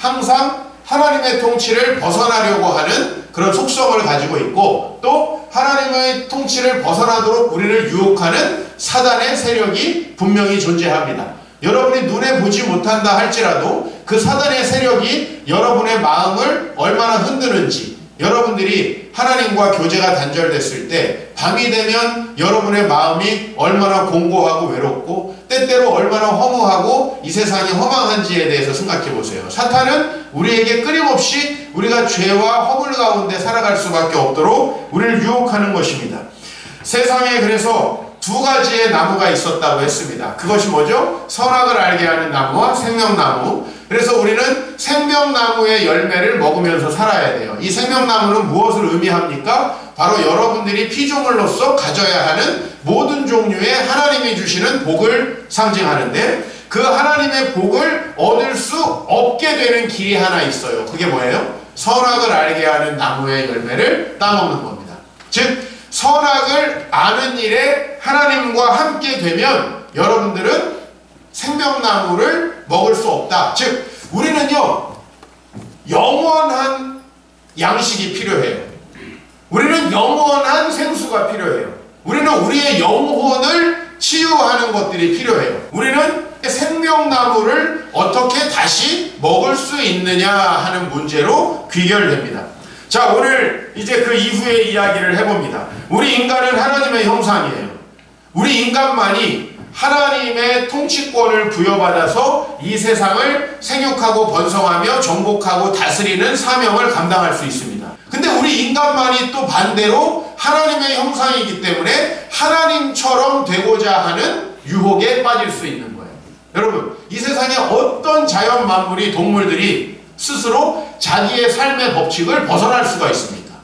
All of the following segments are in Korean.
항상 하나님의 통치를 벗어나려고 하는 그런 속성을 가지고 있고, 또 하나님의 통치를 벗어나도록 우리를 유혹하는 사단의 세력이 분명히 존재합니다. 여러분이 눈에 보지 못한다 할지라도 그 사단의 세력이 여러분의 마음을 얼마나 흔드는지, 여러분들이 하나님과 교제가 단절됐을 때 밤이 되면 여러분의 마음이 얼마나 공고하고 외롭고 때때로 얼마나 허무하고 이 세상이 허망한지에 대해서 생각해 보세요. 사탄은 우리에게 끊임없이 우리가 죄와 허물 가운데 살아갈 수밖에 없도록 우리를 유혹하는 것입니다. 세상에 그래서 두 가지의 나무가 있었다고 했습니다. 그것이 뭐죠? 선악을 알게 하는 나무와 생명나무. 그래서 우리는 생명나무의 열매를 먹으면서 살아야 돼요. 이 생명나무는 무엇을 의미합니까? 바로 여러분들이 피조물로서 가져야 하는 모든 종류의 하나님이 주시는 복을 상징하는데, 그 하나님의 복을 얻을 수 없게 되는 길이 하나 있어요. 그게 뭐예요? 선악을 알게 하는 나무의 열매를 따먹는 겁니다. 즉 선악을 아는 일에 하나님과 함께 되면 여러분들은 생명나무를 먹을 수 없다. 즉 우리는요 영원한 양식이 필요해요. 우리는 영원한 생수가 필요해요. 우리는 우리의 영혼을 치유하는 것들이 필요해요. 우리는 생명나무를 어떻게 다시 먹을 수 있느냐 하는 문제로 귀결됩니다. 자, 오늘 이제 그 이후의 이야기를 해봅니다. 우리 인간은 하나님의 형상이에요. 우리 인간만이 하나님의 통치권을 부여받아서 이 세상을 생육하고 번성하며 정복하고 다스리는 사명을 감당할 수 있습니다. 근데 우리 인간만이 또 반대로 하나님의 형상이기 때문에 하나님처럼 되고자 하는 유혹에 빠질 수 있는 거예요. 여러분, 이 세상에 어떤 자연 만물이, 동물들이 스스로 자기의 삶의 법칙을 벗어날 수가 있습니까?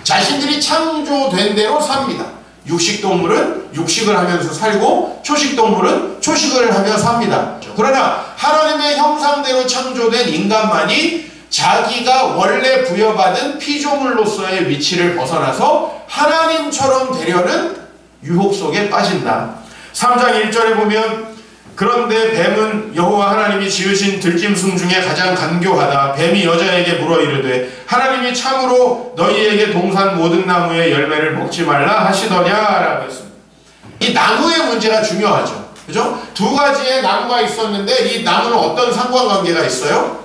자신들이 창조된 대로 삽니다. 육식동물은 육식을 하면서 살고 초식동물은 초식을 하며 삽니다. 그러나 하나님의 형상대로 창조된 인간만이 자기가 원래 부여받은 피조물로서의 위치를 벗어나서 하나님처럼 되려는 유혹 속에 빠진다. 3장 1절에 보면, 그런데 뱀은 여호와 하나님이 지으신 들짐승 중에 가장 간교하다. 뱀이 여자에게 물어 이르되 하나님이 참으로 너희에게 동산 모든 나무의 열매를 먹지 말라 하시더냐라고 했습니다. 이 나무의 문제가 중요하죠. 그죠? 두 가지의 나무가 있었는데 이 나무는 어떤 상관관계가 있어요?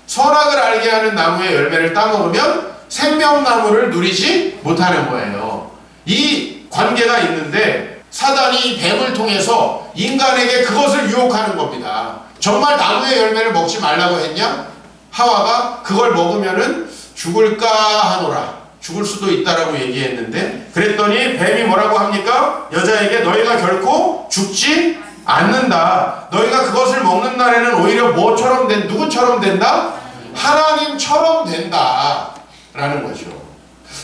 선악을 알게 하는 나무의 열매를 따먹으면 생명나무를 누리지 못하는 거예요. 이 관계가 있는데 사단이 뱀을 통해서 인간에게 그것을 유혹하는 겁니다. 정말 나무의 열매를 먹지 말라고 했냐? 하와가 그걸 먹으면은 죽을까 하노라. 죽을 수도 있다라고 얘기했는데, 그랬더니 뱀이 뭐라고 합니까? 여자에게 너희가 결코 죽지 않는다. 너희가 그것을 먹는 날에는 오히려 누구처럼 된다? 하나님처럼 된다 라는 거죠.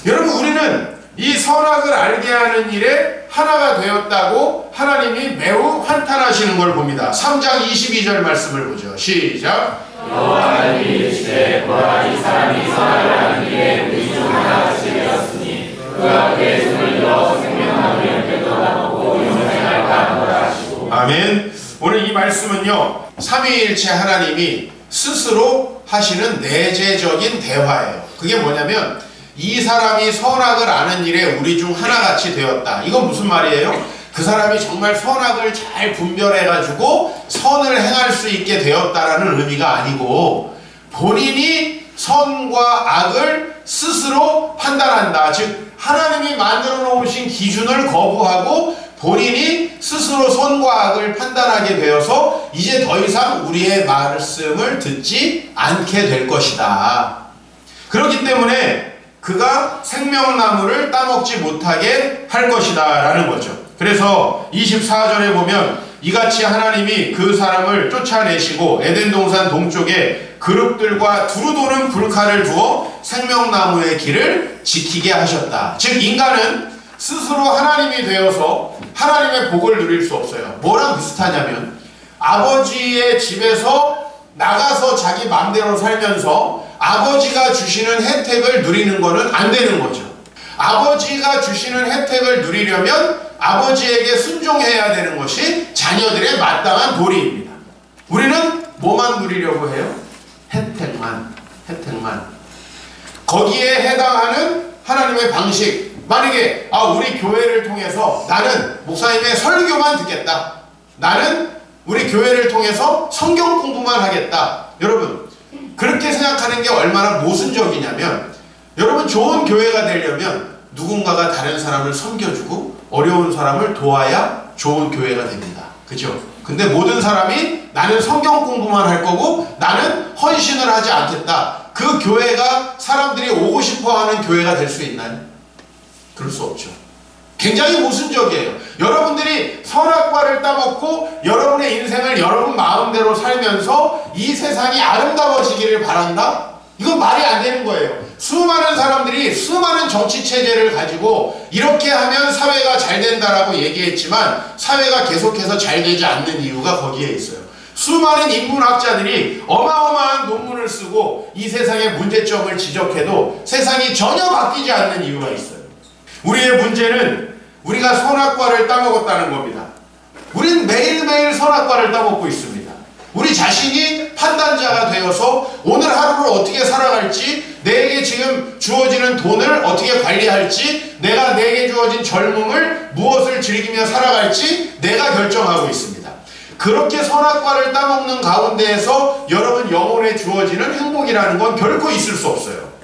여러분, 우리는 이 선악을 알게 하는 일에 하나가 되었다고 하나님이 매우 환탄하시는 걸 봅니다. 3장 22절 말씀을 보죠. 시작. 여호와 하나님이 이르시되 보라, 이 사람이 선악을 아는 일에 우리 중 하나같이 되었으니 그가 그의 손을 들어 생명나무 열매도 따먹고 영생할까 하노라 하시고. 아멘. 오늘 이 말씀은요 삼위일체 하나님이 스스로 하시는 내재적인 대화예요. 그게 뭐냐면 이 사람이 선악을 아는 일에 우리 중 하나같이 되었다. 이건 무슨 말이에요? 그 사람이 정말 선악을 잘 분별해가지고 선을 행할 수 있게 되었다라는 의미가 아니고, 본인이 선과 악을 스스로 판단한다. 즉 하나님이 만들어 놓으신 기준을 거부하고 본인이 스스로 선과 악을 판단하게 되어서 이제 더 이상 우리의 말씀을 듣지 않게 될 것이다. 그렇기 때문에 그가 생명나무를 따먹지 못하게 할 것이다 라는 거죠. 그래서 24절에 보면 이같이 하나님이 그 사람을 쫓아내시고 에덴 동산 동쪽에 그룹들과 두루 도는 불칼을 두어 생명나무의 길을 지키게 하셨다. 즉 인간은 스스로 하나님이 되어서 하나님의 복을 누릴 수 없어요. 뭐랑 비슷하냐면 아버지의 집에서 나가서 자기 마음대로 살면서 아버지가 주시는 혜택을 누리는 것은 안 되는 거죠. 아버지가 주시는 혜택을 누리려면 아버지에게 순종해야 되는 것이 자녀들의 마땅한 도리입니다. 우리는 뭐만 누리려고 해요? 혜택만. 거기에 해당하는 하나님의 방식. 만약에 우리 교회를 통해서 나는 목사님의 설교만 듣겠다. 나는 우리 교회를 통해서 성경 공부만 하겠다. 여러분, 그렇게 생각하는 게 얼마나 모순적이냐면, 여러분, 좋은 교회가 되려면 누군가가 다른 사람을 섬겨주고 어려운 사람을 도와야 좋은 교회가 됩니다. 그죠? 근데 모든 사람이 나는 성경 공부만 할 거고 나는 헌신을 하지 않겠다. 그 교회가 사람들이 오고 싶어하는 교회가 될 수 있나요? 그럴 수 없죠. 굉장히 모순적이에요. 여러분들이 선악과를 따먹고 여러분의 인생을 여러분 마음대로 살면서 이 세상이 아름다워지기를 바란다? 이건 말이 안 되는 거예요. 수많은 사람들이 수많은 정치체제를 가지고 이렇게 하면 사회가 잘 된다라고 얘기했지만 사회가 계속해서 잘 되지 않는 이유가 거기에 있어요. 수많은 인문학자들이 어마어마한 논문을 쓰고 이 세상의 문제점을 지적해도 세상이 전혀 바뀌지 않는 이유가 있어요. 우리의 문제는 우리가 선악과를 따먹었다는 겁니다. 우린 매일매일 선악과를 따먹고 있습니다. 우리 자신이 판단자가 되어서 오늘 하루를 어떻게 살아갈지, 내게 지금 주어지는 돈을 어떻게 관리할지, 내게 주어진 젊음을 무엇을 즐기며 살아갈지 내가 결정하고 있습니다. 그렇게 선악과를 따먹는 가운데에서 여러분 영혼에 주어지는 행복이라는 건 결코 있을 수 없어요.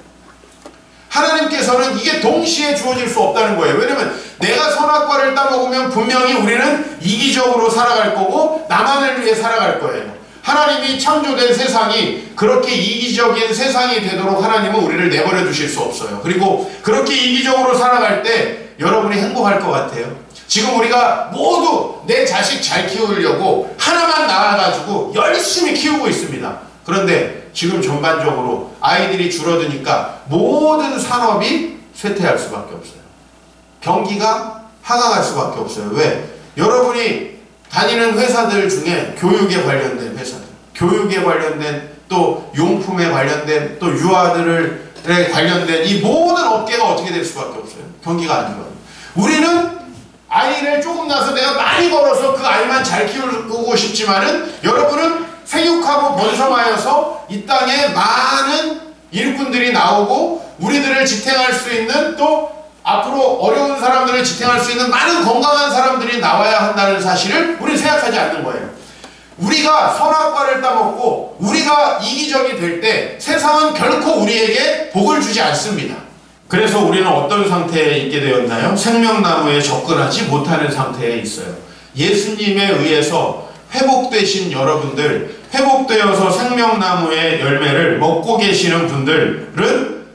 하나님께서는 이게 동시에 주어질 수 없다는 거예요. 왜냐면 내가 선악과를 따먹으면 분명히 우리는 이기적으로 살아갈 거고 나만을 위해 살아갈 거예요. 하나님이 창조된 세상이 그렇게 이기적인 세상이 되도록 하나님은 우리를 내버려 두실 수 없어요. 그리고 그렇게 이기적으로 살아갈 때 여러분이 행복할 것 같아요. 지금 우리가 모두 내 자식 잘 키우려고 하나만 낳아가지고 열심히 키우고 있습니다. 그런데 지금 전반적으로 아이들이 줄어드니까 모든 산업이 쇠퇴할 수밖에 없어요. 경기가 하강할 수밖에 없어요. 왜? 여러분이 다니는 회사들 중에 교육에 관련된 회사들, 교육에 관련된 또 용품에 관련된 또 유아들에 관련된 이 모든 업계가 어떻게 될 수밖에 없어요. 경기가 안 좋아요. 우리는 아이를 조금 낳아서 내가 많이 벌어서 그 아이만 잘 키우고 싶지만은 여러분은 생육하고 번성하여서 이 땅에 많은 일꾼들이 나오고 우리들을 지탱할 수 있는 또 앞으로 어려운 사람들을 지탱할 수 있는 많은 건강한 사람들이 나와야 한다는 사실을 우리는 생각하지 않는 거예요. 우리가 선악과를 따먹고 우리가 이기적이 될 때 세상은 결코 우리에게 복을 주지 않습니다. 그래서 우리는 어떤 상태에 있게 되었나요? 생명나무에 접근하지 못하는 상태에 있어요. 예수님에 의해서 회복되신 여러분들, 회복되어서 생명나무의 열매를 먹고 계시는 분들은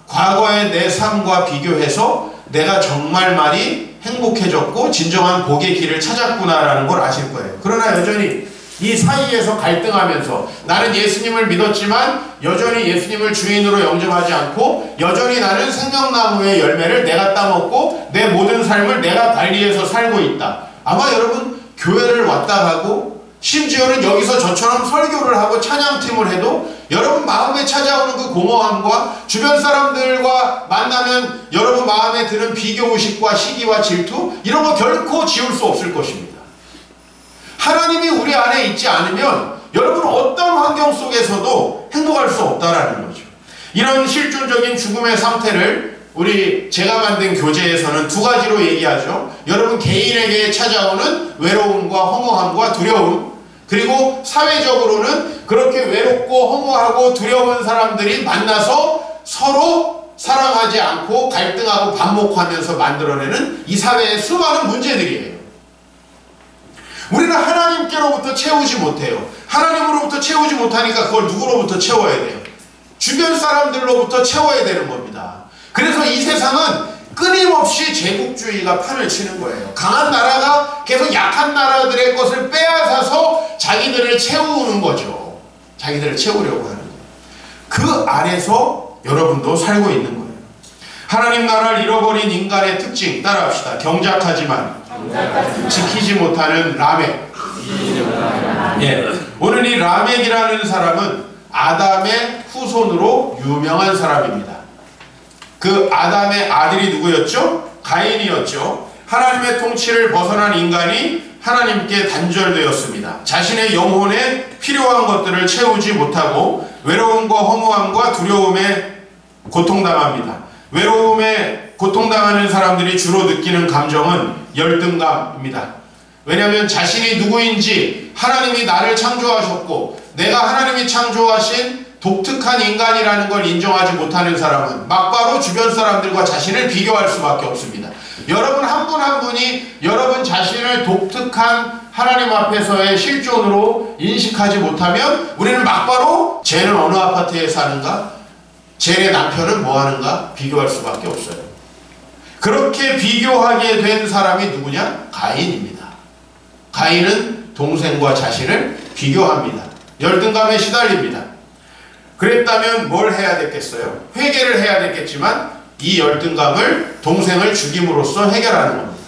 과거의 내 삶과 비교해서 내가 정말 많이 행복해졌고 진정한 복의 길을 찾았구나라는 걸 아실 거예요. 그러나 여전히 이 사이에서 갈등하면서 나는 예수님을 믿었지만 여전히 예수님을 주인으로 영접하지 않고 여전히 나는 생명나무의 열매를 내가 따먹고 내 모든 삶을 내가 관리해서 살고 있다. 아마 여러분 교회를 왔다 가고 심지어는 여기서 저처럼 설교를 하고 찬양팀을 해도 여러분 마음에 찾아오는 그 공허함과 주변 사람들과 만나면 여러분 마음에 드는 비교의식과 시기와 질투 이런 거 결코 지울 수 없을 것입니다. 하나님이 우리 안에 있지 않으면 여러분 어떤 환경 속에서도 행복할 수 없다라는 거죠. 이런 실존적인 죽음의 상태를 제가 만든 교재에서는 두 가지로 얘기하죠. 여러분 개인에게 찾아오는 외로움과 허무함과 두려움, 그리고 사회적으로는 그렇게 외롭고 허무하고 두려운 사람들이 만나서 서로 사랑하지 않고 갈등하고 반목하면서 만들어내는 이 사회의 수많은 문제들이에요. 우리는 하나님께로부터 채우지 못해요. 하나님으로부터 채우지 못하니까 그걸 누구로부터 채워야 돼요? 주변 사람들로부터 채워야 되는 겁니다. 그래서 이 세상은 끊임없이 제국주의가 판을 치는 거예요. 강한 나라가 계속 약한 나라들의 것을 빼앗아서 자기들을 채우는 거죠. 자기들을 채우려고 하는 거예요. 그 안에서 여러분도 살고 있는 거예요. 하나님 나라를 잃어버린 인간의 특징 따라합시다. 경작하지만 지키지 못하는 라멕. 오늘 이 라멕이라는 사람은 아담의 후손으로 유명한 사람입니다. 그 아담의 아들이 누구였죠? 가인이었죠. 하나님의 통치를 벗어난 인간이 하나님께 단절되었습니다. 자신의 영혼에 필요한 것들을 채우지 못하고 외로움과 허무함과 두려움에 고통당합니다. 외로움에 고통당하는 사람들이 주로 느끼는 감정은 열등감입니다. 왜냐하면 자신이 누구인지, 하나님이 나를 창조하셨고 내가 하나님이 창조하신 독특한 인간이라는 걸 인정하지 못하는 사람은 막바로 주변 사람들과 자신을 비교할 수밖에 없습니다. 여러분 한 분 한 분이 여러분 자신을 독특한 하나님 앞에서의 실존으로 인식하지 못하면 우리는 막바로 쟤는 어느 아파트에 사는가? 쟤네 남편은 뭐 하는가? 비교할 수밖에 없어요. 그렇게 비교하게 된 사람이 누구냐? 가인입니다. 가인은 동생과 자신을 비교합니다. 열등감에 시달립니다. 그랬다면 뭘 해야 됐겠어요? 회개를 해야 됐겠지만 이 열등감을 동생을 죽임으로써 해결하는 겁니다.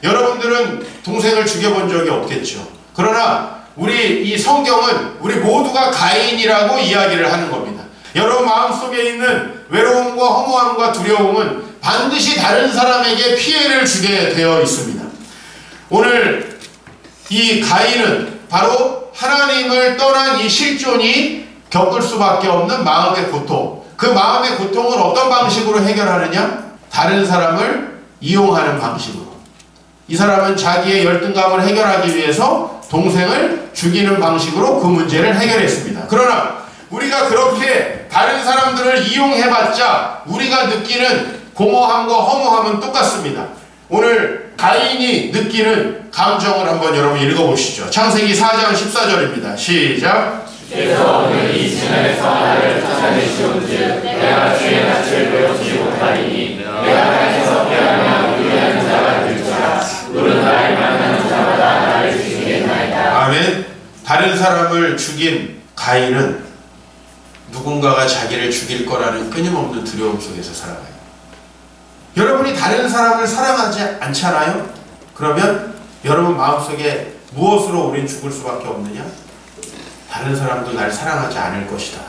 여러분들은 동생을 죽여본 적이 없겠죠. 그러나 우리 이 성경은 우리 모두가 가인이라고 이야기를 하는 겁니다. 여러분 마음속에 있는 외로움과 허무함과 두려움은 반드시 다른 사람에게 피해를 주게 되어 있습니다. 오늘 이 가인은 바로 하나님을 떠난 이 실존이 겪을 수밖에 없는 마음의 고통, 그 마음의 고통을 어떤 방식으로 해결하느냐? 다른 사람을 이용하는 방식으로. 이 사람은 자기의 열등감을 해결하기 위해서 동생을 죽이는 방식으로 그 문제를 해결했습니다. 그러나 우리가 그렇게 다른 사람들을 이용해봤자 우리가 느끼는 공허함과 허무함은 똑같습니다. 오늘 가인이 느끼는 감정을 한번 여러분 읽어보시죠. 창세기 4장 14절입니다. 시작. 주께서 오늘 이 시간에서 나를 쫓아내시온즉 내가 주의 낯을 배우지 못하리니 내가 땅에서 태어나 우리하는 자가 될지라 물은 나를 만나는 자마다 나를 죽이겠나이다. 아멘. 다른 사람을 죽인 가인은 누군가가 자기를 죽일 거라는 끊임없는 두려움 속에서 살아가요. 여러분이 다른 사람을 사랑하지 않잖아요? 그러면 여러분 마음속에 무엇으로 우린 죽을 수밖에 없느냐? 다른 사람도 날 사랑하지 않을 것이다.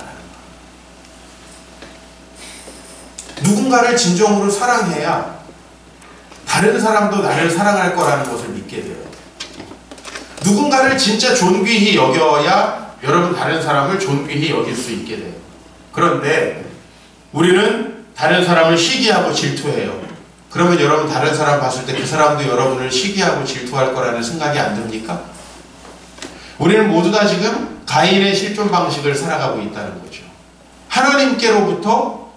누군가를 진정으로 사랑해야 다른 사람도 나를 사랑할 거라는 것을 믿게 돼요. 누군가를 진짜 존귀히 여겨야 여러분 다른 사람을 존귀히 여길 수 있게 돼요. 그런데 우리는 다른 사람을 시기하고 질투해요. 그러면 여러분 다른 사람 봤을 때 그 사람도 여러분을 시기하고 질투할 거라는 생각이 안 듭니까? 우리는 모두 다 지금 가인의 실존 방식을 살아가고 있다는 거죠. 하나님께로부터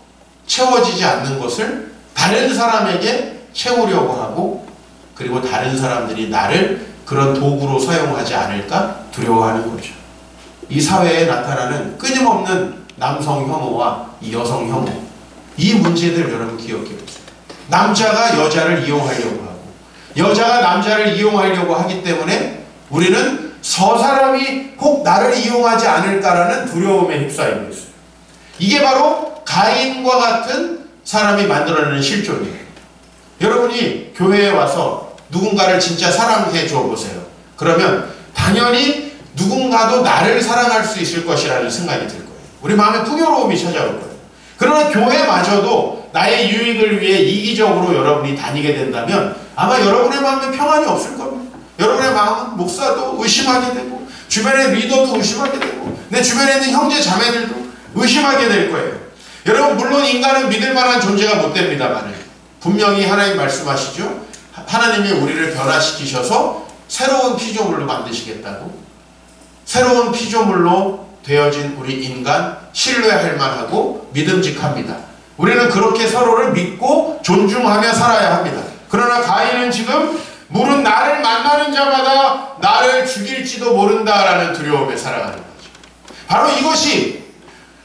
채워지지 않는 것을 다른 사람에게 채우려고 하고, 그리고 다른 사람들이 나를 그런 도구로 사용하지 않을까 두려워하는 거죠. 이 사회에 나타나는 끊임없는 남성 혐오와 이 여성 혐오, 이 문제들 여러분 기억해 보세요. 남자가 여자를 이용하려고 하고 여자가 남자를 이용하려고 하기 때문에 우리는 저 사람이 꼭 나를 이용하지 않을까라는 두려움에 휩싸이고 있어요. 이게 바로 가인과 같은 사람이 만들어내는 실존이에요. 여러분이 교회에 와서 누군가를 진짜 사랑해 줘 보세요. 그러면 당연히 누군가도 나를 사랑할 수 있을 것이라는 생각이 들 거예요. 우리 마음에 풍요로움이 찾아올 거예요. 그러나 교회마저도 나의 유익을 위해 이기적으로 여러분이 다니게 된다면 아마 여러분의 마음에 평안이 없을 겁니다. 여러분의 마음은 목사도 의심하게 되고 주변의 리더도 의심하게 되고 내 주변에 있는 형제 자매들도 의심하게 될 거예요. 여러분 물론 인간은 믿을 만한 존재가 못 됩니다만 분명히 하나님 말씀하시죠. 하나님이 우리를 변화시키셔서 새로운 피조물로 만드시겠다고. 새로운 피조물로 되어진 우리 인간 신뢰할 만하고 믿음직합니다. 우리는 그렇게 서로를 믿고 존중하며 살아야 합니다. 그러나 가인은 지금 물은 나를 만나는 자마다 나를 죽일지도 모른다라는 두려움에 살아가는 거죠. 바로 이것이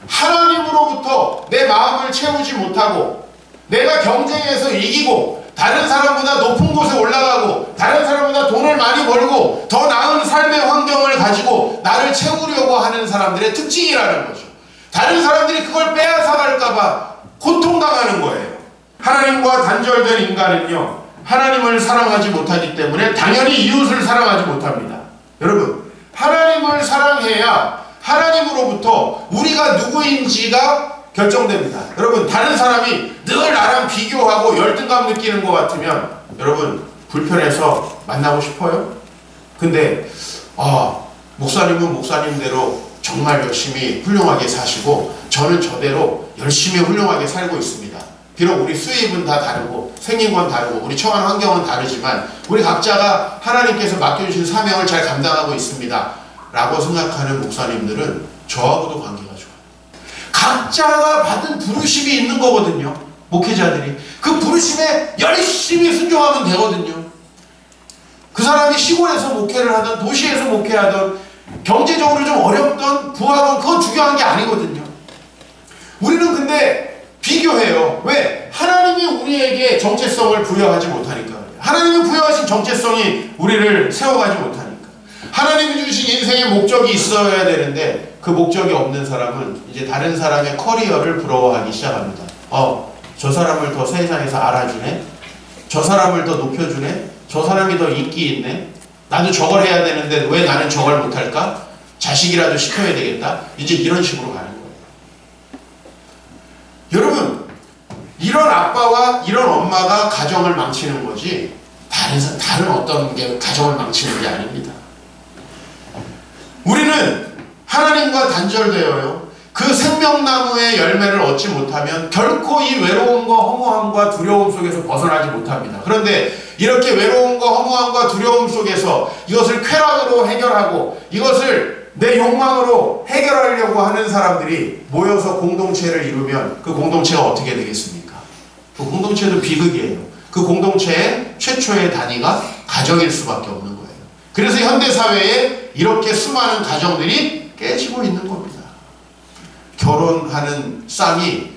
하나님으로부터 내 마음을 채우지 못하고 내가 경쟁에서 이기고 다른 사람보다 높은 곳에 올라가고 다른 사람보다 돈을 많이 벌고 더 나은 삶의 환경을 가지고 나를 채우려고 하는 사람들의 특징이라는 거죠. 다른 사람들이 그걸 빼앗아갈까봐 고통당하는 거예요. 하나님과 단절된 인간은요, 하나님을 사랑하지 못하기 때문에 당연히 이웃을 사랑하지 못합니다. 여러분, 하나님을 사랑해야 하나님으로부터 우리가 누구인지가 결정됩니다. 여러분, 다른 사람이 늘 나랑 비교하고 열등감 느끼는 것 같으면 여러분 불편해서 만나고 싶어요? 근데 목사님은 목사님대로 정말 열심히 훌륭하게 사시고 저는 저대로 열심히 훌륭하게 살고 있습니다. 비록 우리 수입은 다 다르고 생긴 건 다르고 우리 처한 환경은 다르지만 우리 각자가 하나님께서 맡겨주신 사명을 잘 감당하고 있습니다 라고 생각하는 목사님들은 저하고도 관계가 좋아요. 각자가 받은 부르심이 있는 거거든요. 목회자들이 그 부르심에 열심히 순종하면 되거든요. 그 사람이 시골에서 목회를 하든 도시에서 목회하든 경제적으로 좀 어렵던 부하건 그건 중요한 게 아니거든요. 우리는 근데 비교해요. 왜? 하나님이 우리에게 정체성을 부여하지 못하니까. 하나님이 부여하신 정체성이 우리를 세워가지 못하니까. 하나님이 주신 인생의 목적이 있어야 되는데 그 목적이 없는 사람은 이제 다른 사람의 커리어를 부러워하기 시작합니다. 저 사람을 더 세상에서 알아주네? 저 사람을 더 높여주네? 저 사람이 더 인기 있네? 나도 저걸 해야 되는데 왜 나는 저걸 못할까? 자식이라도 시켜야 되겠다? 이제 이런 식으로 가는 거예요. 여러분, 이런 아빠와 이런 엄마가 가정을 망치는 거지 다른 어떤 게 가정을 망치는 게 아닙니다. 우리는 하나님과 단절되어요. 그 생명나무의 열매를 얻지 못하면 결코 이 외로움과 허무함과 두려움 속에서 벗어나지 못합니다. 그런데 이렇게 외로움과 허무함과 두려움 속에서 이것을 쾌락으로 해결하고 이것을 내 욕망으로 해결하려고 하는 사람들이 모여서 공동체를 이루면 그 공동체가 어떻게 되겠습니까? 그 공동체도 비극이에요. 그 공동체의 최초의 단위가 가정일 수밖에 없는 거예요. 그래서 현대사회에 이렇게 수많은 가정들이 깨지고 있는 겁니다. 결혼하는 쌍이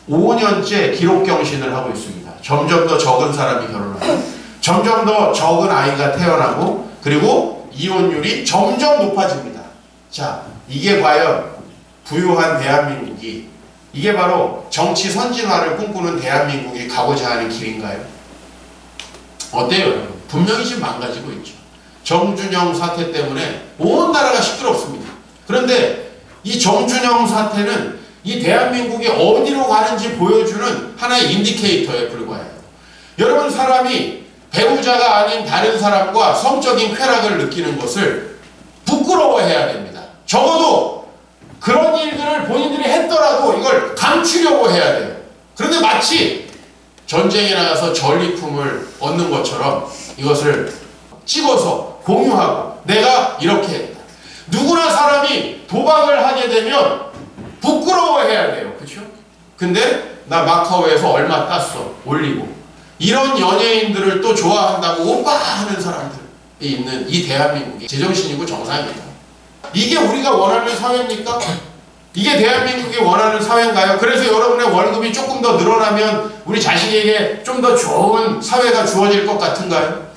5년째 기록경신을 하고 있습니다. 점점 더 적은 사람이 결혼하고 점점 더 적은 아이가 태어나고 그리고 이혼율이 점점 높아집니다. 자, 이게 과연 부유한 대한민국이 이게 바로 정치 선진화를 꿈꾸는 대한민국이 가고자 하는 길인가요? 어때요, 여러분? 분명히 지금 망가지고 있죠. 정준영 사태 때문에 온 나라가 시끄럽습니다. 그런데 이 정준영 사태는 이 대한민국이 어디로 가는지 보여주는 하나의 인디케이터에 불과해요. 여러분, 사람이 배우자가 아닌 다른 사람과 성적인 쾌락을 느끼는 것을 부끄러워해야 됩니다. 적어도 그런 일들을 본인들이 했더라도 이걸 감추려고 해야 돼요. 그런데 마치 전쟁에 나가서 전리품을 얻는 것처럼 이것을 찍어서 공유하고 내가 이렇게 했다. 누구나 사람이 도박을 하게 되면 부끄러워해야 돼요. 그렇죠? 근데 나 마카오에서 얼마 땄어. 올리고. 이런 연예인들을 또 좋아한다고 오빠 하는 사람들이 있는 이 대한민국이 제정신이고 정상입니다. 이게 우리가 원하는 사회입니까? 이게 대한민국이 원하는 사회인가요? 그래서 여러분의 월급이 조금 더 늘어나면 우리 자식에게 좀 더 좋은 사회가 주어질 것 같은가요?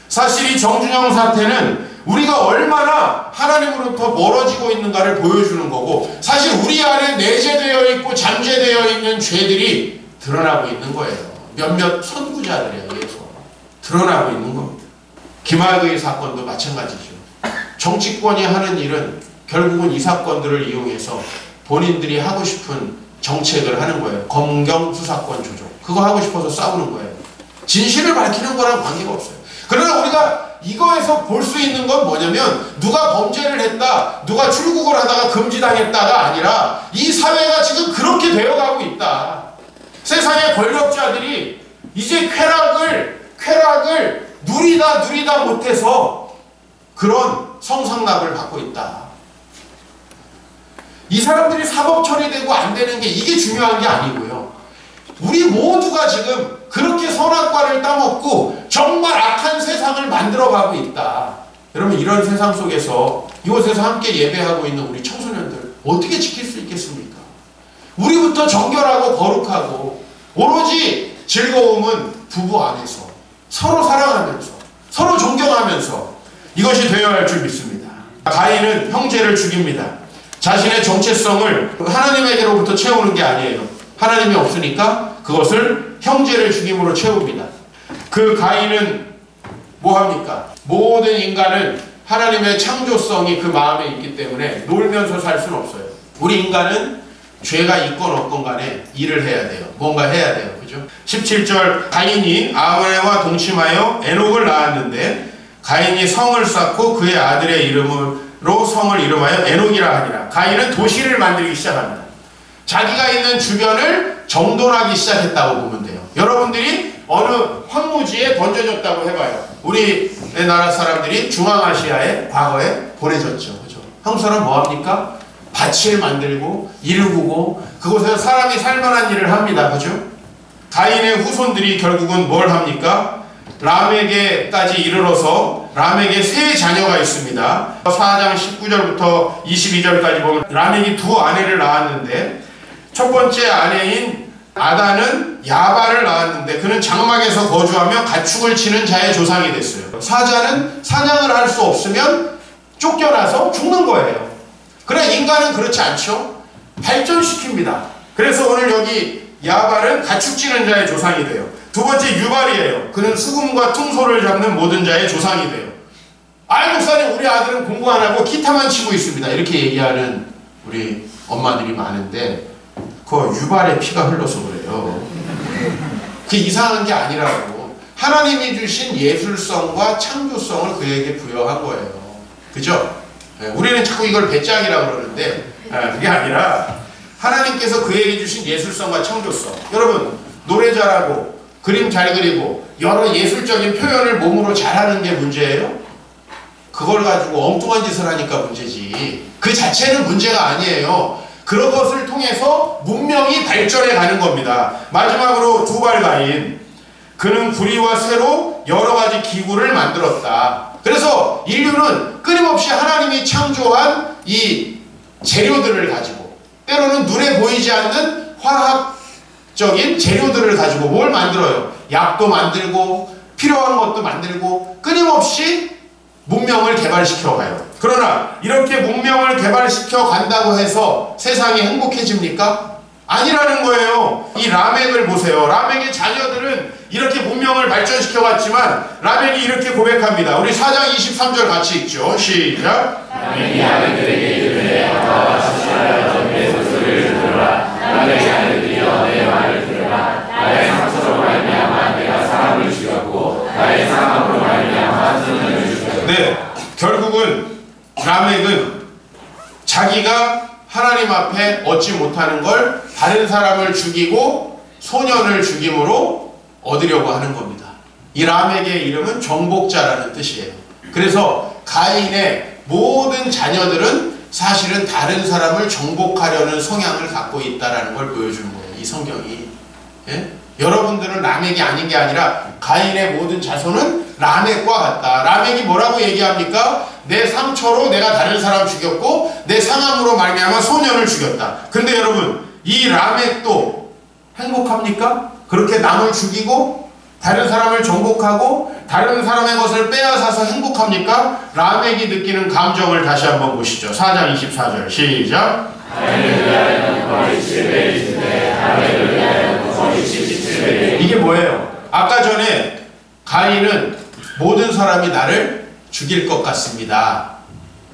사실 이 정준영 사태는 우리가 얼마나 하나님으로부터 멀어지고 있는가를 보여주는 거고 사실 우리 안에 내재되어 있고 잠재되어 있는 죄들이 드러나고 있는 거예요. 몇몇 선구자들에 의해서 드러나고 있는 겁니다. 김학의 사건도 마찬가지죠. 정치권이 하는 일은 결국은 이 사건들을 이용해서 본인들이 하고 싶은 정책을 하는 거예요. 검경 수사권 조정. 그거 하고 싶어서 싸우는 거예요. 진실을 밝히는 거랑 관계가 없어요. 그러나 우리가 이거에서 볼 수 있는 건 뭐냐면 누가 범죄를 했다, 누가 출국을 하다가 금지당했다가 아니라 이 사회가 지금 그렇게 되어가고 있다. 세상의 권력자들이 이제 쾌락을 누리다 못해서 그런 성상납을 받고 있다. 이 사람들이 사법 처리되고 안 되는 게 이게 중요한 게 아니고요. 우리 모두가 지금 그렇게 선악과를 따먹고 정말 악한 세상을 만들어가고 있다. 여러분, 이런 세상 속에서 이곳에서 함께 예배하고 있는 우리 청소년들 어떻게 지킬 수 있겠습니까? 우리부터 정결하고 거룩하고 오로지 즐거움은 부부 안에서 서로 사랑하면서 서로 존경하면서 이것이 되어야 할 줄 믿습니다. 가인은 형제를 죽입니다. 자신의 정체성을 하나님에게로부터 채우는 게 아니에요. 하나님이 없으니까 그것을 형제를 죽임으로 채웁니다. 그 가인은 뭐합니까? 모든 인간은 하나님의 창조성이 그 마음에 있기 때문에 놀면서 살 수는 없어요. 우리 인간은 죄가 있건 없건 간에 일을 해야 돼요. 뭔가 해야 돼요. 그죠? 그죠? 17절 가인이 아브라함과 동침하여 에녹을 낳았는데 가인이 성을 쌓고 그의 아들의 이름으로 성을 이름하여 에녹이라 하니라. 가인은 도시를 만들기 시작합니다. 자기가 있는 주변을 정돈하기 시작했다고 보면 돼요. 여러분들이 어느 황무지에 던져졌다고 해봐요. 우리나라 사람들이 중앙아시아에 과거에 보내졌죠. 그죠? 한국 사람 뭐합니까? 밭을 만들고 일구고 그곳에서 사람이 살만한 일을 합니다. 그죠? 가인의 후손들이 결국은 뭘 합니까? 람에게까지 이르러서 람에게 세 자녀가 있습니다. 4장 19절부터 22절까지 보면 람에게 두 아내를 낳았는데 첫 번째 아내인 아다는 야발을 낳았는데 그는 장막에서 거주하며 가축을 치는 자의 조상이 됐어요. 사자는 사냥을 할 수 없으면 쫓겨나서 죽는 거예요. 그러나 인간은 그렇지 않죠. 발전시킵니다. 그래서 오늘 여기 야발은 가축 치는 자의 조상이 돼요. 두 번째 유발이에요. 그는 수금과 퉁소를 잡는 모든 자의 조상이 돼요. 아이 목사님 우리 아들은 공부 안 하고 기타만 치고 있습니다. 이렇게 얘기하는 우리 엄마들이 많은데 그거 유발의 피가 흘러서 그래요. 그 이상한 게 아니라고. 하나님이 주신 예술성과 창조성을 그에게 부여한 거예요. 그죠? 우리는 자꾸 이걸 배짱이라고 그러는데 그게 아니라 하나님께서 그에게 주신 예술성과 창조성. 여러분 노래 잘하고 그림 잘 그리고 여러 예술적인 표현을 몸으로 잘하는 게 문제예요? 그걸 가지고 엉뚱한 짓을 하니까 문제지. 그 자체는 문제가 아니에요. 그런 것을 통해서 문명이 발전해 가는 겁니다. 마지막으로 두발 가인. 그는 구리와 쇠로 여러 가지 기구를 만들었다. 그래서 인류는 끊임없이 하나님이 창조한 이 재료들을 가지고 때로는 눈에 보이지 않는 화학적인 재료들을 가지고 뭘 만들어요? 약도 만들고 필요한 것도 만들고 끊임없이 문명을 개발시켜 가요. 그러나 이렇게 문명을 개발시켜 간다고 해서 세상이 행복해집니까? 아니라는 거예요. 이 라멕을 보세요. 라멕의 자녀들은 이렇게 문명을 발전시켜 갔지만 라멕이 이렇게 고백합니다. 우리 4장 23절 같이 읽죠. 시작. 라멕이 아들들에게 이르되 아빠와 시시하여 너희의 소리를 들으라. 라멕의 아들들이여 내 말을 들으라. 나의 상처로 말미암아 내가 사람을 죽였고 나의 사망으로 말미암아 소년을 죽였고. 네, 결국은 라멕은 자기가 하나님 앞에 얻지 못하는 걸 다른 사람을 죽이고 소년을 죽임으로 얻으려고 하는 겁니다. 이 라멕의 이름은 정복자라는 뜻이에요. 그래서 가인의 모든 자녀들은 사실은 다른 사람을 정복하려는 성향을 갖고 있다는 걸 보여주는 거예요. 이 성경이. 예? 여러분들은 라멕이 아닌 게 아니라 가인의 모든 자손은 라멕과 같다. 라멕이 뭐라고 얘기합니까? 내 상처로 내가 다른 사람 죽였고 내 상함으로 말미암아 소년을 죽였다. 근데 여러분 이 라멕도 행복합니까? 그렇게 남을 죽이고 다른 사람을 정복하고 다른 사람의 것을 빼앗아서 행복합니까? 라멕이 느끼는 감정을 다시 한번 보시죠. 4장 24절 시작. 이게 뭐예요? 아까 전에 가인은 모든 사람이 나를 죽일 것 같습니다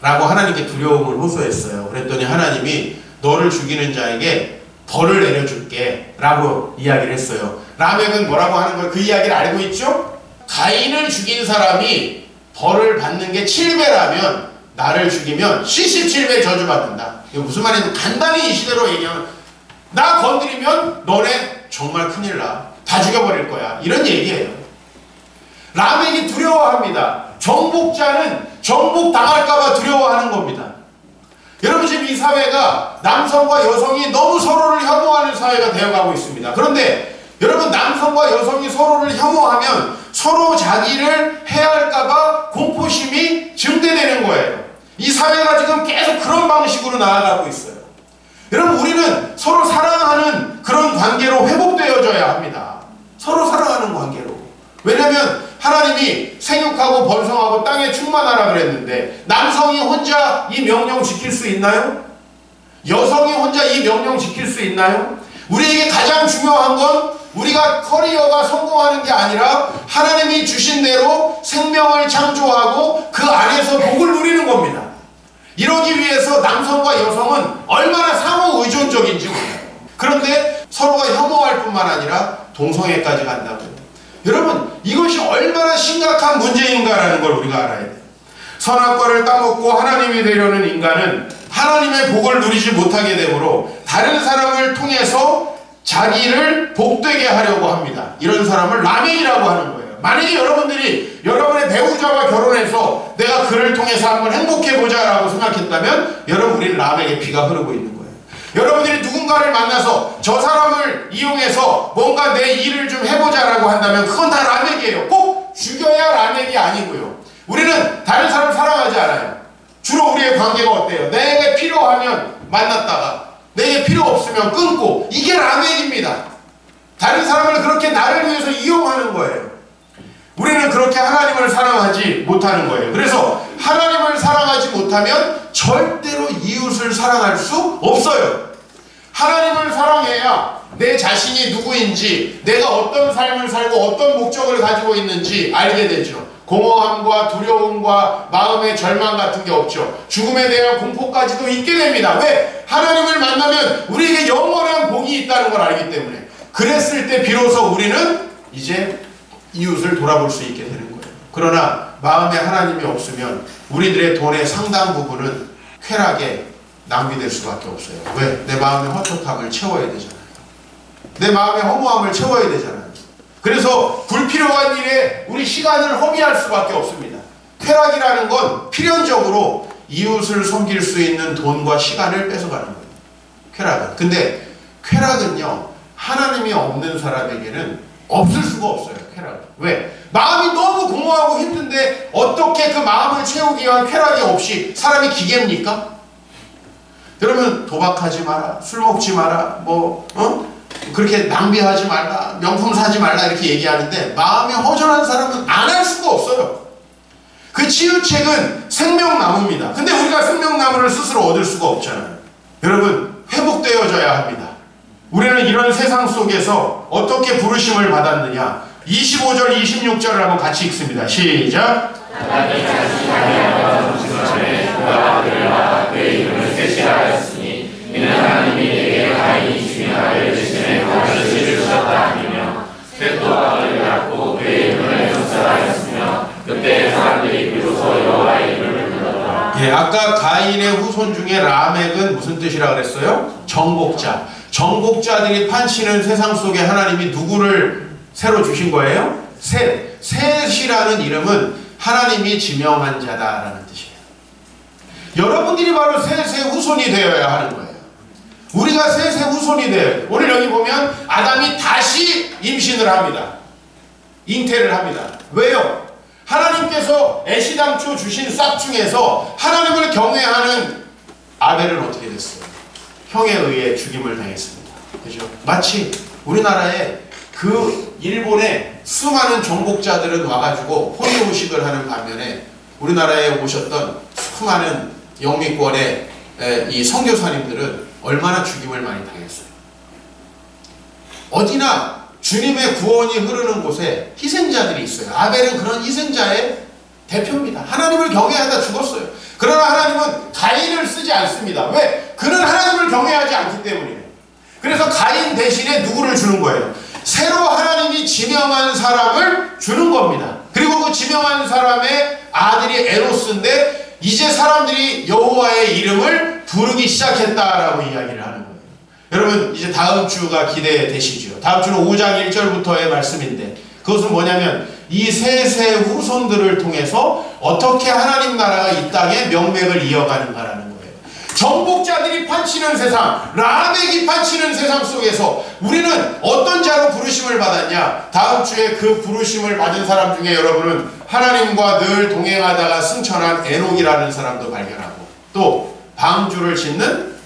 라고 하나님께 두려움을 호소했어요. 그랬더니 하나님이 너를 죽이는 자에게 벌을 내려줄게 라고 이야기를 했어요. 라멕은 뭐라고 하는 걸 그 이야기를 알고 있죠? 가인을 죽인 사람이 벌을 받는 게 7배라면 나를 죽이면 77배 저주받는다. 이게 무슨 말이냐면 간단히 이 시대로 얘기하면 나 건드리면 너네 정말 큰일 나. 다 죽여버릴 거야. 이런 얘기예요. 라멕이 두려워합니다. 정복자는 정복당할까봐 두려워하는 겁니다. 여러분 지금 이 사회가 남성과 여성이 너무 서로를 혐오하는 사회가 되어가고 있습니다. 그런데 여러분 남성과 여성이 서로를 혐오하면 서로 자기를 해할까봐 공포심이 증대되는 거예요. 이 사회가 지금 계속 그런 방식으로 나아가고 있어요. 여러분 우리는 서로 사랑하는 그런 관계로 회복되어져야 합니다. 서로 사랑하는 관계로. 왜냐하면 하나님이 생육하고 번성하고 땅에 충만하라 그랬는데 남성이 혼자 이 명령 지킬 수 있나요? 여성이 혼자 이 명령 지킬 수 있나요? 우리에게 가장 중요한 건 우리가 커리어가 성공하는 게 아니라 하나님이 주신 대로 생명을 창조하고 그 안에서 복을 누리는 겁니다. 이러기 위해서 남성과 여성은 얼마나 상호 의존적인지 몰라요. 그런데 서로가 혐오할 뿐만 아니라 동성애까지 간다고요. 여러분, 이것이 얼마나 심각한 문제인가라는 걸 우리가 알아야 돼요. 선악과를 따먹고 하나님이 되려는 인간은 하나님의 복을 누리지 못하게 되므로 다른 사람을 통해서 자기를 복되게 하려고 합니다. 이런 사람을 라멕이라고 하는 거예요. 만약에 여러분들이 여러분의 배우자와 결혼해서 내가 그를 통해서 한번 행복해보자 라고 생각했다면 여러분, 우리는 라멕의 피가 흐르고 있는 거예요. 여러분들이 누군가를 만나서 저 사람을 이용해서 뭔가 내 일을 좀 해보자 라고 한다면 그건 다 라멕이에요. 꼭 죽여야 라멕이 아니고요. 우리는 다른 사람을 사랑하지 않아요. 주로 우리의 관계가 어때요? 내게 필요하면 만났다가 내게 필요 없으면 끊고, 이게 라멕입니다. 다른 사람을 그렇게 나를 위해서 이용하는 거예요. 우리는 그렇게 하나님을 사랑하지 못하는 거예요. 그래서 하나님을 사랑하지 못하면 절대로 이웃을 사랑할 수 없어요. 하나님을 사랑해야 내 자신이 누구인지, 내가 어떤 삶을 살고 어떤 목적을 가지고 있는지 알게 되죠. 공허함과 두려움과 마음의 절망 같은 게 없죠. 죽음에 대한 공포까지도 있게 됩니다. 왜? 하나님을 만나면 우리에게 영원한 복이 있다는 걸 알기 때문에. 그랬을 때 비로소 우리는 이제 이웃을 돌아볼 수 있게 되는 거예요. 그러나 마음에 하나님이 없으면 우리들의 돈의 상당 부분은 쾌락에 낭비될 수밖에 없어요. 왜? 내 마음의 헛헛함을 채워야 되잖아요. 내 마음의 허무함을 채워야 되잖아요. 그래서 불필요한 일에 우리 시간을 허비할 수밖에 없습니다. 쾌락이라는 건 필연적으로 이웃을 섬길 수 있는 돈과 시간을 뺏어가는 거예요. 쾌락은. 근데 쾌락은요, 하나님이 없는 사람에게는 없을 수가 없어요. 쾌락은. 왜? 마음이 너무 공허하고 힘든데 어떻게 그 마음을 채우기 위한 쾌락이 없이 사람이 기계입니까? 여러분, 도박하지 마라, 술 먹지 마라, 그렇게 낭비하지 말라, 명품 사지 말라 이렇게 얘기하는데 마음이 허전한 사람은 안 할 수가 없어요. 그 치유책은 생명나무입니다. 근데 우리가 생명나무를 스스로 얻을 수가 없잖아요. 여러분, 회복되어져야 합니다. 우리는 이런 세상 속에서 어떻게 부르심을 받았느냐. 25절 26절을 한번 같이 읽습니다. 시작. 하나님이 자신이 하나님과 중심에 그와 그들과 그의 이름을 셋이하였으니 이는 하나님이 내게 가인이 주인 아벨 대신에 다른 씨를 주셨다 하며 셋도 아벨을 낳고 그의 이름을 용서하였으며 그때 사람들이 비로소 여호와의 이름을 불렀더라. 예, 아까 가인의 후손 중에 라멕은 무슨 뜻이라 그랬어요? 정복자. 정복자들이 판치는 세상 속에 하나님이 누구를 새로 주신 거예요? 셋. 셋이라는 이름은 하나님이 지명한 자다라는 뜻이에요. 여러분들이 바로 셋의 후손이 되어야 하는 거예요. 우리가 셋의 후손이 돼요. 오늘 여기 보면 아담이 다시 임신을 합니다. 잉태를 합니다. 왜요? 하나님께서 애시당초 주신 싹 중에서 하나님을 경외하는 아벨은 어떻게 됐어요? 형에 의해 죽임을 당했습니다. 그죠? 마치 우리나라에 그 일본의 수많은 정복자들은 와가지고 호의호식을 하는 반면에 우리나라에 오셨던 수많은 영미권의 이 선교사님들은 얼마나 죽임을 많이 당했어요. 어디나 주님의 구원이 흐르는 곳에 희생자들이 있어요. 아벨은 그런 희생자의 대표입니다. 하나님을 경외하다 죽었어요. 그러나 하나님은 가인을 쓰지 않습니다. 왜? 그는 하나님을 경외하지 않기 때문이에요. 그래서 가인 대신에 누구를 주는 거예요? 새로 하나님이 지명한 사람을 주는 겁니다. 그리고 그 지명한 사람의 아들이 에노스인데 이제 사람들이 여호와의 이름을 부르기 시작했다라고 이야기를 하는 거예요. 여러분, 이제 다음 주가 기대되시죠? 다음 주는 5장 1절부터의 말씀인데 그것은 뭐냐면 이 셋의 후손들을 통해서 어떻게 하나님 나라가 이 땅에 명맥을 이어가는가라는 거예요. 정복자들이 판치는 세상, 라멕이 판치는 세상 속에서 우리는 어떤 자로 부르심을 받았냐? 다음 주에 그 부르심을 받은 사람 중에 여러분은 하나님과 늘 동행하다가 승천한 에녹이라는 사람도 발견하고 또 방주를 짓는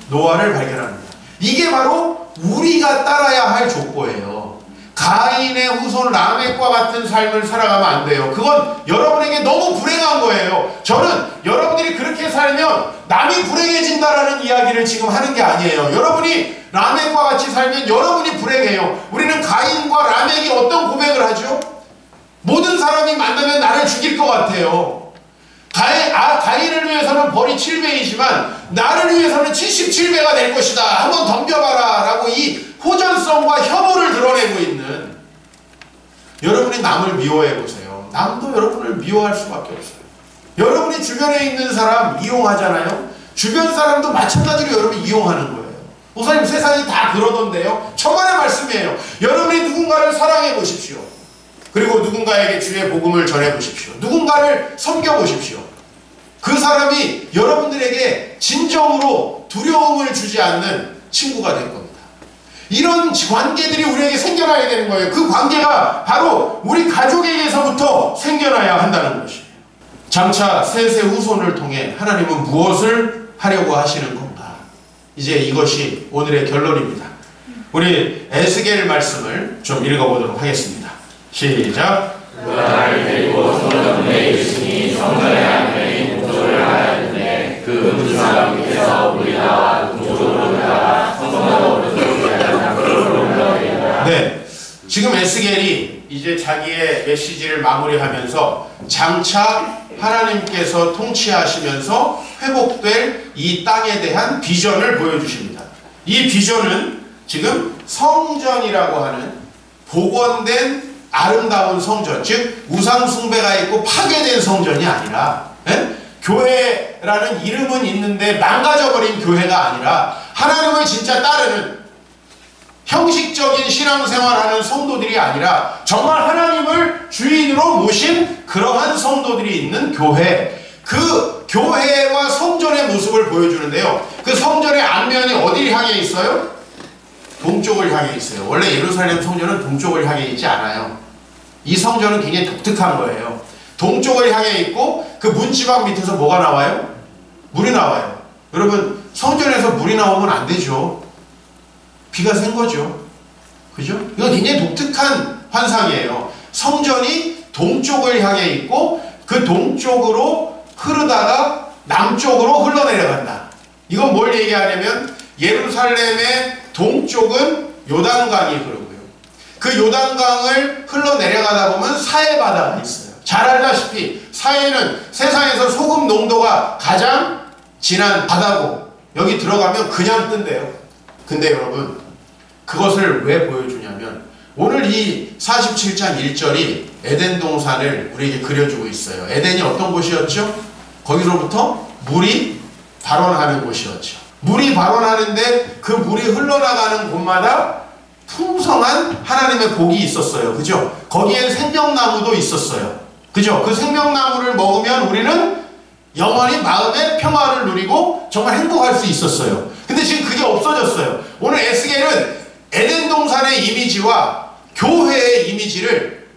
노아를 발견합니다. 이게 바로 우리가 따라야 할 족보예요. 가인의 후손 라멕과 같은 삶을 살아가면 안 돼요. 그건 여러분에게 너무 불행한 거예요. 저는 여러분들이 그렇게 살면 남이 불행해진다라는 이야기를 지금 하는 게 아니에요. 여러분이 라멕과 같이 살면 여러분이 불행해요. 우리는 가인과 라멕이 어떤 고백을 하죠? 모든 사람이 만나면 나를 죽일 것 같아요. 가인을 위해서는 벌이 7배이지만 나를 위해서는 77배가 될 것이다. 한번 덤벼봐라 라고 이 호전성과 혐오를 드러내고 있는, 여러분이 남을 미워해 보세요. 남도 여러분을 미워할 수밖에 없어요. 여러분이 주변에 있는 사람 이용하잖아요. 주변 사람도 마찬가지로 여러분 이용하는 거예요. 목사님, 세상이 다 그러던데요. 천만의 말씀이에요. 여러분이 누군가를 사랑해 보십시오. 그리고 누군가에게 주의 복음을 전해 보십시오. 누군가를 섬겨 보십시오. 그 사람이 여러분들에게 진정으로 두려움을 주지 않는 친구가 될 겁니다. 이런 관계들이 우리에게 생겨나야 되는 거예요. 그 관계가 바로 우리 가족에게서부터 생겨나야 한다는 것이에요. 장차 셋의 후손을 통해 하나님은 무엇을 하려고 하시는 건가? 이제 이것이 오늘의 결론입니다. 우리 에스겔 말씀을 좀 읽어보도록 하겠습니다. 시작. 그 아이를 데리고 성전에 이르시니 성전의 안면이 동쪽을 하였는데 그 문지사 밑에서 물이 나와 동쪽으로 흘러가 성전으로 오른쪽으로 흘러가리라. 네, 지금 에스겔이 이제 자기의 메시지를 마무리하면서 장차 하나님께서 통치하시면서 회복될 이 땅에 대한 비전을 보여주십니다. 이 비전은 지금 성전이라고 하는 복원된 아름다운 성전, 즉 우상 숭배가 있고 파괴된 성전이 아니라, 교회라는 이름은 있는데 망가져버린 교회가 아니라 하나님을 진짜 따르는 형식적인 신앙생활하는 성도들이 아니라 정말 하나님을 주인으로 모신 그러한 성도들이 있는 교회, 그 교회와 성전의 모습을 보여주는데요. 그 성전의 앞면이 어디를 향해 있어요? 동쪽을 향해 있어요. 원래 예루살렘 성전은 동쪽을 향해 있지 않아요. 이 성전은 굉장히 독특한 거예요. 동쪽을 향해 있고 그 문지방 밑에서 뭐가 나와요? 물이 나와요. 여러분, 성전에서 물이 나오면 안 되죠. 비가 샌 거죠. 그죠? 이건 굉장히 독특한 환상이에요. 성전이 동쪽을 향해 있고 그 동쪽으로 흐르다가 남쪽으로 흘러내려간다. 이건 뭘 얘기하냐면 예루살렘의 동쪽은 요단강이 흐르고요. 그 요단강을 흘러내려가다 보면 사해 바다가 있어요. 잘 알다시피 사해는 세상에서 소금 농도가 가장 진한 바다고 여기 들어가면 그냥 뜬대요. 근데 여러분, 그것을 왜 보여주냐면 오늘 이 47장 1절이 에덴 동산을 우리에게 그려주고 있어요. 에덴이 어떤 곳이었죠? 거기로부터 물이 발원하는 곳이었죠. 물이 발원하는데 그 물이 흘러나가는 곳마다 풍성한 하나님의 복이 있었어요. 그죠? 거기엔 생명나무도 있었어요. 그죠? 그 생명나무를 먹으면 우리는 영원히 마음의 평화를 누리고 정말 행복할 수 있었어요. 근데 지금 그게 없어졌어요. 오늘 에스겔은 에덴 동산의 이미지와 교회의 이미지를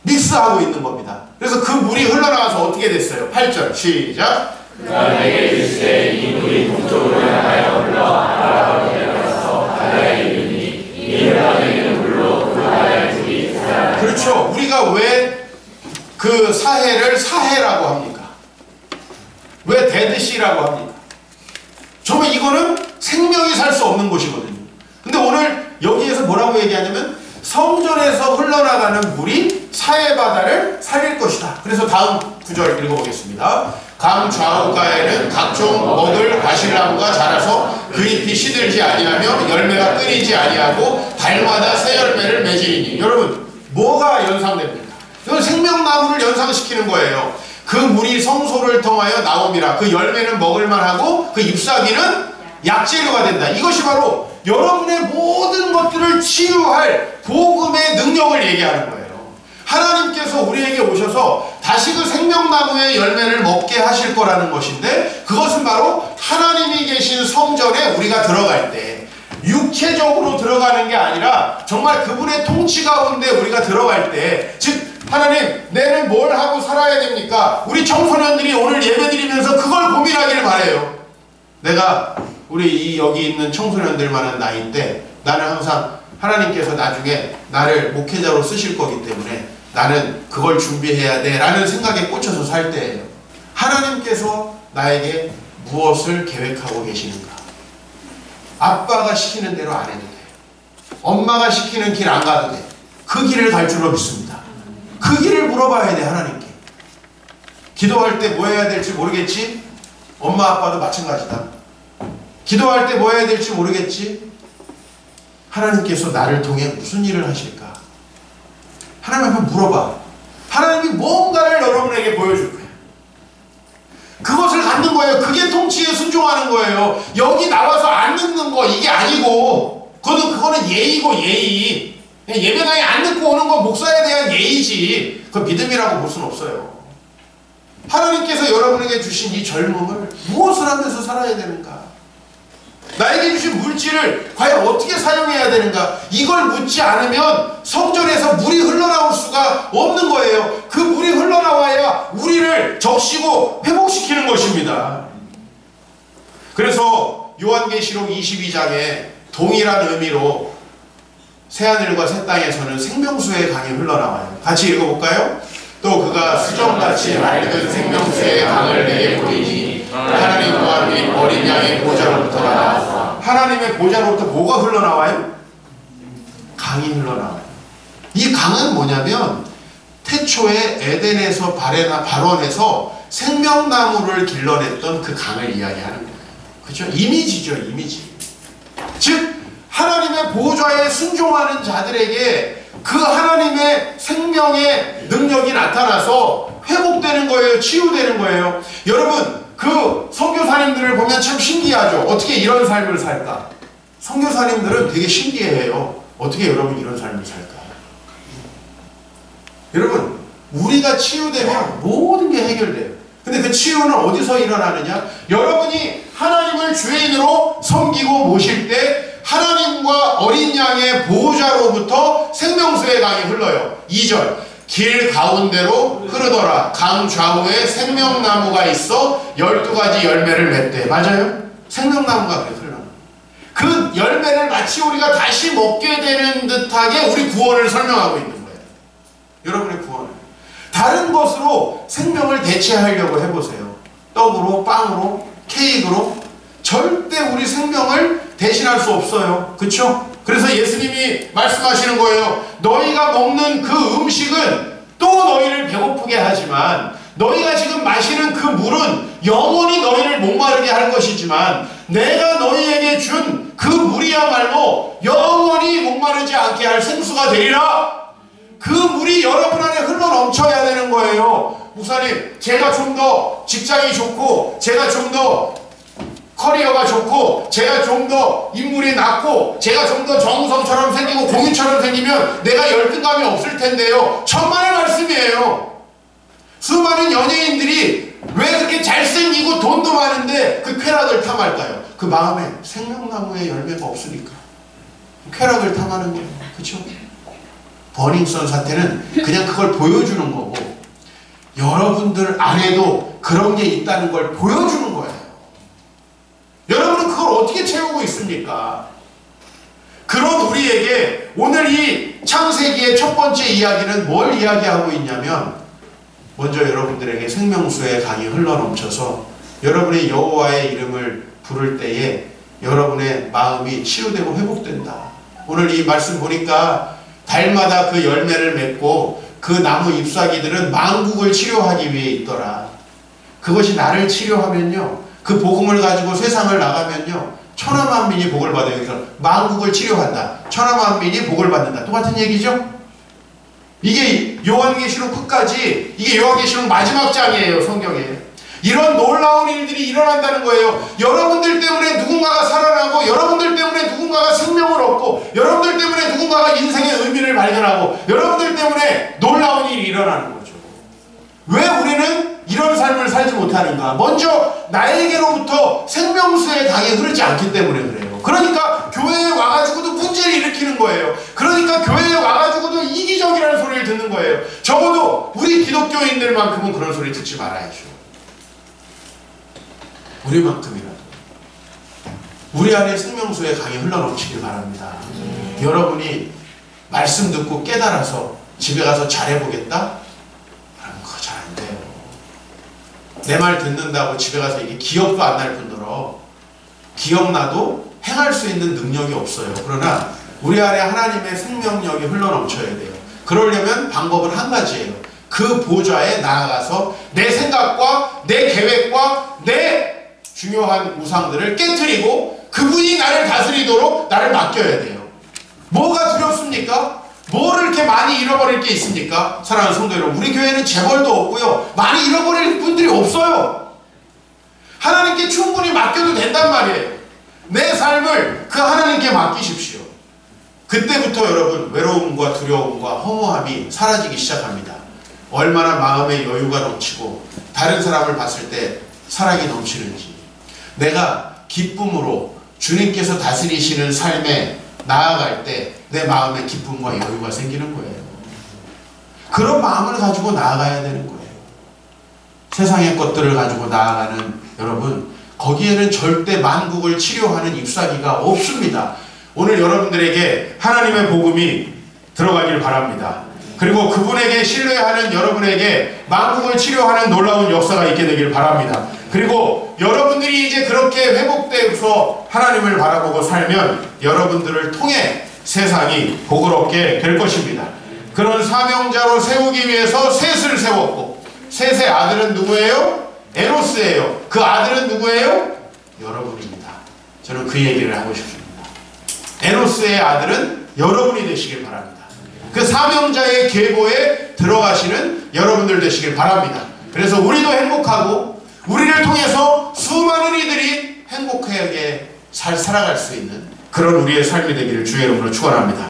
믹스하고 있는 겁니다. 그래서 그 물이 흘러나가서 어떻게 됐어요? 8절 시작. 그가 내게 이르시되 이 물이 동쪽으로 향하여 흘러 바다로 내려가서 바다에 이르니 이 흘러내리는 물로 그 바다의 물이 살아나리라. 그렇죠. 우리가 왜 그 사해를 사해라고 합니까? 왜 데드시라고 합니까? 정말 이거는 생명이 살 수 없는 곳이거든요. 근데 오늘 여기에서 뭐라고 얘기하냐면 성전에서 흘러나가는 물이 사해 바다를 살릴 것이다. 그래서 다음 구절 읽어보겠습니다. 강 좌우가에는 각종 먹을 과실나무가 자라서 그 잎이 시들지 아니하며 열매가 끊이지 아니하고 달마다 새 열매를 맺으리니. 여러분, 뭐가 연상됩니까? 이건 생명나무를 연상시키는 거예요. 그 물이 성소를 통하여 나옴이라. 그 열매는 먹을만하고 그 잎사귀는 약재료가 된다. 이것이 바로 여러분의 모든 것들을 치유할 복음의 능력을 얘기하는 거예요. 하나님께서 우리에게 오셔서 다시 그 생명나무의 열매를 먹게 하실 거라는 것인데, 그것은 바로 하나님이 계신 성전에 우리가 들어갈 때 육체적으로 들어가는 게 아니라 정말 그분의 통치 가운데 우리가 들어갈 때, 즉 하나님, 내는 뭘 하고 살아야 됩니까? 우리 청소년들이 오늘 예배드리면서 그걸 고민하기를 바라요. 내가 우리 여기 있는 청소년들만한 나이 때 나는 항상 하나님께서 나중에 나를 목회자로 쓰실 거기 때문에 나는 그걸 준비해야 돼 라는 생각에 꽂혀서 살 때예요. 하나님께서 나에게 무엇을 계획하고 계시는가? 아빠가 시키는 대로 안 해도 돼. 엄마가 시키는 길 안 가도 돼. 그 길을 갈 줄로 믿습니다. 그 길을 물어봐야 돼, 하나님께. 기도할 때 뭐 해야 될지 모르겠지? 엄마 아빠도 마찬가지다. 기도할 때 뭐 해야 될지 모르겠지? 하나님께서 나를 통해 무슨 일을 하실까? 하나님 한번 물어봐. 하나님이 뭔가를 여러분에게 보여줄 거예요. 그것을 갖는 거예요. 그게 통치에 순종하는 거예요. 여기 나와서 안 듣는 거 이게 아니고 그거는 예의고 예의. 예배당에 안 듣고 오는 건 목사에 대한 예의지. 그건 믿음이라고 볼 수는 없어요. 하나님께서 여러분에게 주신 이 젊음을 무엇을 하면서 살아야 되는가? 나에게 주신 물질을 과연 어떻게 사용해야 되는가? 이걸 묻지 않으면 성전에서 물이 흘러나올 수가 없는 거예요. 그 물이 흘러나와야 우리를 적시고 회복시키는 것입니다. 그래서 요한계시록 22장에 동일한 의미로 새하늘과 새 땅에서는 생명수의 강이 흘러나와요. 같이 읽어볼까요? 또 그가 수정같이 맑은 생명수의 강을 내게 보이니 하나님과 및 어린 양의 보좌로부터 나와서 하나님의 보좌로부터 뭐가 흘러나와요? 강이 흘러나와요. 이 강은 뭐냐면 태초에 에덴에서 발원해서 생명나무를 길러냈던 그 강을 이야기하는 거예요. 그렇죠? 이미지죠, 이미지. 즉 하나님의 보좌에 순종하는 자들에게 그 하나님의 생명의 능력이 나타나서 회복되는 거예요. 치유되는 거예요. 여러분 그 선교사님들을 보면 참 신기하죠. 어떻게 이런 삶을 살까? 선교사님들은 되게 신기해요. 어떻게 여러분 이런 삶을 살까? 여러분 우리가 치유되면 모든 게 해결돼요. 근데 그 치유는 어디서 일어나느냐? 여러분이 하나님을 주인으로 섬기고 모실 때 하나님과 어린 양의 보호자로부터 생명수의 강이 흘러요. 2절 길 가운데로 흐르더라. 강 좌우에 생명나무가 있어 12가지 열매를 맺대. 맞아요? 생명나무가 그렇게 흘러. 그 열매를 마치 우리가 다시 먹게 되는 듯하게 우리 구원을 설명하고 있는 거예요. 여러분의 구원을 다른 것으로 생명을 대체하려고 해보세요. 떡으로, 빵으로, 케이크로 절대 우리 생명을 대신할 수 없어요. 그렇죠? 그래서 예수님이 말씀하시는 거예요. 너희가 먹는 그 음식은 또 너희를 배고프게 하지만 너희가 지금 마시는 그 물은 영원히 너희를 목마르게 할 것이지만 내가 너희에게 준 그 물이야말로 영원히 목마르지 않게 할 생수가 되리라. 그 물이 여러분 안에 흘러 넘쳐야 되는 거예요. 목사님, 제가 좀 더 직장이 좋고 제가 좀 더 커리어가 좋고 제가 좀 더 인물이 낮고 제가 좀 더 정우성처럼 생기고 공유처럼 생기면 내가 열등감이 없을 텐데요. 천만의 말씀이에요. 수많은 연예인들이 왜 그렇게 잘생기고 돈도 많은데 그 쾌락을 탐할까요? 그 마음에 생명나무의 열매가 없으니까 쾌락을 탐하는 거예요. 그렇죠? 버닝썬 사태는 그냥 그걸 보여주는 거고 여러분들 안에도 그런 게 있다는 걸 보여주는 거예요. 여러분은 그걸 어떻게 채우고 있습니까? 그런 우리에게 오늘 이 창세기의 첫 번째 이야기는 뭘 이야기하고 있냐면 먼저 여러분들에게 생명수의 강이 흘러넘쳐서 여러분의 여호와의 이름을 부를 때에 여러분의 마음이 치유되고 회복된다. 오늘 이 말씀 보니까 달마다 그 열매를 맺고 그 나무 잎사귀들은 만국을 치료하기 위해 있더라. 그것이 나를 치료하면요 그 복음을 가지고 세상을 나가면요 천하만민이 복을 받아요. 그래서 만국을 치료한다. 천하만민이 복을 받는다. 똑같은 얘기죠? 이게 요한계시록 끝까지 이게 요한계시록 마지막 장이에요. 성경에 이런 놀라운 일들이 일어난다는 거예요. 여러분들 때문에 누군가가 살아나고 여러분들 때문에 누군가가 생명을 얻고 여러분들 때문에 누군가가 인생의 의미를 발견하고 여러분들 때문에 놀라운 일이 일어나는 거죠. 왜 우리는 이런 삶을 살지 못하는가? 먼저 나에게로부터 생명수의 강이 흐르지 않기 때문에 그래요. 그러니까 교회에 와가지고도 문제를 일으키는 거예요. 그러니까 교회에 와가지고도 이기적이라는 소리를 듣는 거예요. 적어도 우리 기독교인들만큼은 그런 소리 듣지 말아야죠. 우리만큼이라도 우리 안에 생명수의 강이 흘러넘치길 바랍니다. 여러분이 말씀 듣고 깨달아서 집에 가서 잘해보겠다? 그러면 그거 잘 안 돼요. 내 말 듣는다고 집에 가서 이게 기억도 안 날 뿐더러 기억나도 행할 수 있는 능력이 없어요. 그러나 우리 안에 하나님의 생명력이 흘러넘쳐야 돼요. 그러려면 방법은 한 가지예요. 그 보좌에 나아가서 내 생각과 내 계획과 내 중요한 우상들을 깨트리고 그분이 나를 다스리도록 나를 맡겨야 돼요. 뭐가 두렵습니까? 뭐를 이렇게 많이 잃어버릴 게 있습니까? 사랑하는 성도 여러분, 우리 교회는 재벌도 없고요, 많이 잃어버릴 분들이 없어요. 하나님께 충분히 맡겨도 된단 말이에요. 내 삶을 그 하나님께 맡기십시오. 그때부터 여러분, 외로움과 두려움과 허무함이 사라지기 시작합니다. 얼마나 마음의 여유가 넘치고 다른 사람을 봤을 때 사랑이 넘치는지, 내가 기쁨으로 주님께서 다스리시는 삶에 나아갈 때 내 마음에 기쁨과 여유가 생기는 거예요. 그런 마음을 가지고 나아가야 되는 거예요. 세상의 것들을 가지고 나아가는 여러분, 거기에는 절대 만국을 치료하는 잎사귀가 없습니다. 오늘 여러분들에게 하나님의 복음이 들어가길 바랍니다. 그리고 그분에게 신뢰하는 여러분에게 만국을 치료하는 놀라운 역사가 있게 되길 바랍니다. 그리고 여러분들이 이제 그렇게 회복되어서 하나님을 바라보고 살면 여러분들을 통해 세상이 복을 얻게 될 것입니다. 그런 사명자로 세우기 위해서 셋을 세웠고, 셋의 아들은 누구예요? 에노스예요. 그 아들은 누구예요? 여러분입니다. 저는 그 얘기를 하고 싶습니다. 에노스의 아들은 여러분이 되시길 바랍니다. 그 사명자의 계보에 들어가시는 여러분들 되시길 바랍니다. 그래서 우리도 행복하고 우리를 통해서 수많은 이들이 행복하게 잘 살아갈 수 있는 그런 우리의 삶이 되기를 주의 이름으로 축원합니다.